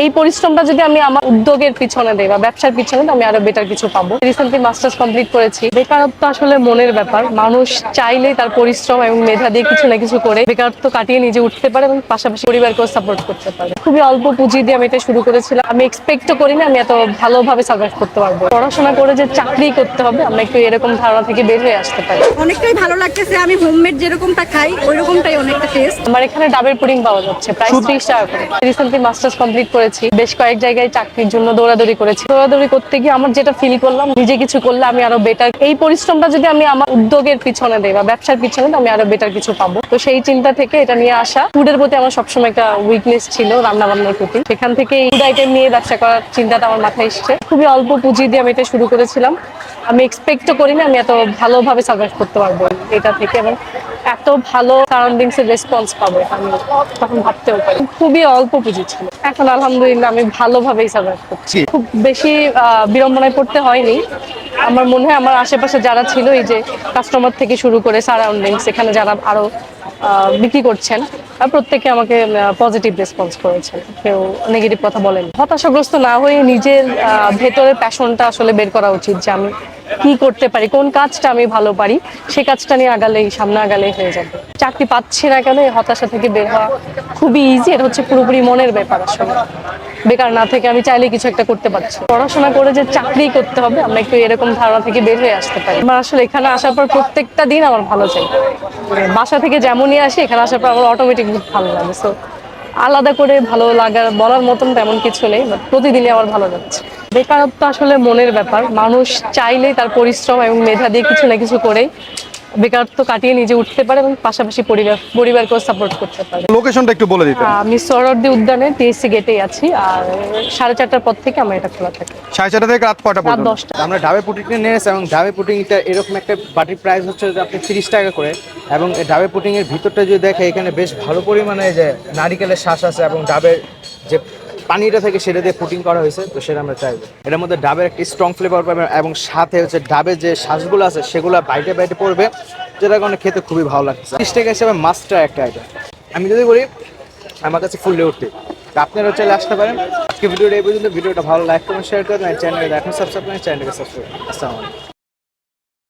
এই পরিশ্রমটা যদি আমি আমার উদ্যোগের পিছনে দেই বা ব্যবসার পিছনে দিই, আমি আরো বেটার কিছু পাবো। রিসেন্টলি মাস্টার্স কমপ্লিট করেছি। বেকারত্ব আসলে মনের ব্যাপার। মানুষ চাইলেই তার পরিশ্রম এবং মেধা দিয়ে কিছু না কিছু করে বেকারত্ব কাটিয়ে নিজে উঠতে পারে এবং পাশাপাশি পরিবারকেও সাপোর্ট করতে পারে। খুবই অল্প পুঁজি দিয়ে আমি এটা শুরু করেছিলাম। আমি এক্সপেক্টও করি না আমি এত ভালোভাবে সার্ভাইভ করতে পারবো। পড়াশোনা করে যে চাকরি করতে হবে, আমরা একটু এরকম ধারণা থেকে বের হয়ে আসতে পারি। অনেকটাই ভালো লাগতেছে। আমি হোমমেড যেরকমটা খাই ওই রকমটাই অনেকটা টেস্ট। আমার এখানে ডাবের পুডিং পাওয়া যাচ্ছে প্রায় 30 টাকা করে। রিসেন্টলি মাস্টার্স কমপ্লিট করেছি। বেশ কয়েক জায়গায় চাকরির জন্য দৌড়াদৌড়ি করেছি। দৌড়াদৌড়ি করতে গিয়ে আমার যেটা ফিল করলাম, নিজে কিছু করলে আমি আরো বেটার, এই পরিশ্রমটা যদি আমি আমার উদ্যোগের পিছনে দেই বা ব্যবসার পিছনে দিই, আমি আরো বেটার কিছু পাবো। তো সেই চিন্তা থেকে এটা নিয়ে আসা। ফুডের প্রতি আমার সবসময় একটা উইকনেস ছিল, রান্না বান্নার প্রতি। সেখান থেকে ফুড আইটেম নিয়ে ব্যবসা করার চিন্তাটা আমার মাথায় এসেছে। খুবই অল্প পুঁজি দিয়ে আমি এটা শুরু করেছিলাম। আমি এক্সপেক্টও করি না আমি এত ভালোভাবে সার্ভাইভ করতে পারবো এটা থেকে, এবং এত ভালো সারাউন্ডিংস এর রেসপন্স পাবো আমি তখন ভাবতেও পারি। খুবই অল্প পুঁজি ছিল, এখন আলহামদুলিল্লাহ আমি ভালোভাবেই সার্ভাইভ করছি। খুব বেশি বিড়ম্বনায় পড়তে হয়নি। আমার মনে হয় আমার আশেপাশে যারা ছিল, এই যে কাস্টমার থেকে শুরু করে সারাউন্ডিংস, এখানে যারা আরো বিক্রি করছেন, প্রত্যেকে আমাকে পজিটিভ রেসপন্স করেছেন, কেউ নেগেটিভ কথা বলেন। হতাশাগ্রস্ত না হয়ে নিজের ভেতরের প্যাশনটা আসলে বের করা উচিত, যে আমি কি করতে পারি, কোন কাজটা আমি ভালো পারি, সে কাজটা নিয়ে আগালেই, সামনে আগালেই হয়ে যাবে। চাকরি পাচ্ছি না কেন, এই হতাশা থেকে বের হওয়া খুবই ইজি। এটা হচ্ছে পুরোপুরি মনের ব্যাপার। আসলে বেকার না থেকে আমি চাইলে কিছু একটা করতে পারছি। পড়াশোনা করে যে চাকরি করতে হবে, আমরা একটু এরকম ধারণা থেকে বের হয়ে আসতে পারি। আমার আসলে এখানে আসার পর প্রত্যেকটা দিন আমার ভালো চাই। বাসা থেকে যেমনই আসি, এখানে আসার পর আমার অটোমেটিক ভালো লাগে। সো আলাদা করে ভালো লাগার বলার মতন তেমন কিছু নেই, বাট প্রতিদিনই আমার ভালো লাগছে। বেকারত্ব আসলে মনের ব্যাপার। মানুষ চাইলেই তার পরিশ্রম এবং মেধা দিয়ে কিছু না কিছু করে বেকারত্ব কাটিয়ে নিজে উঠতে পারে এবং পাশাপাশি পরিবারকেও সাপোর্ট করতে পারে। লোকেশনটা একটু বলে দিতেন। আমি সোহরাওয়ার্দী উদ্যানে টিএসসি গেটেই আছি, আর 4:30টার পর থেকে আমার এটা খোলা থাকে। 4:30 থেকে রাত কয়টা রাত পর্যন্ত? 10টা। আমরা ডাবে পুডিংটা নিয়েছি এবং ডাবে পুডিংটা এরকম একটা বাটির প্রাইস হচ্ছে যে আপনি 30 টাকা করে, এবং এই ডাবে পুডিং এর ভিতরটা যদি দেখে এখানে বেশ ভালো পরিমাণে যে নারিকেলের শ্বাস আছে এবং ডাবের যে পানিটা থেকে সেটা দিয়ে পুডিং করা হয়েছে, তো সেটা আমরা চাইবো। এটার মধ্যে ডাবের একটা স্ট্রং ফ্লেভার পাবেন এবং সাথে হচ্ছে ডাবের যে শ্বাসগুলো আছে সেগুলো বাইটে বাইটে পড়বে, যেটা কারণে খেতে খুবই ভালো লাগছে। 30 টাকা হিসেবে মাস্টার একটা আইটেম। আমি যদি বলি আমার কাছে ফুল উঠতে, আপনারা চাইলে আসতে পারেন। আজকে ভিডিওটা এই পর্যন্ত। ভিডিওটা ভালো লাইক কমেন্ট শেয়ার করবেন, চ্যানেলে এখন সাবস্ক্রাইব করেন, চ্যানেলকে সাবস্ক্রাইব। আসসালামু আলাইকুম।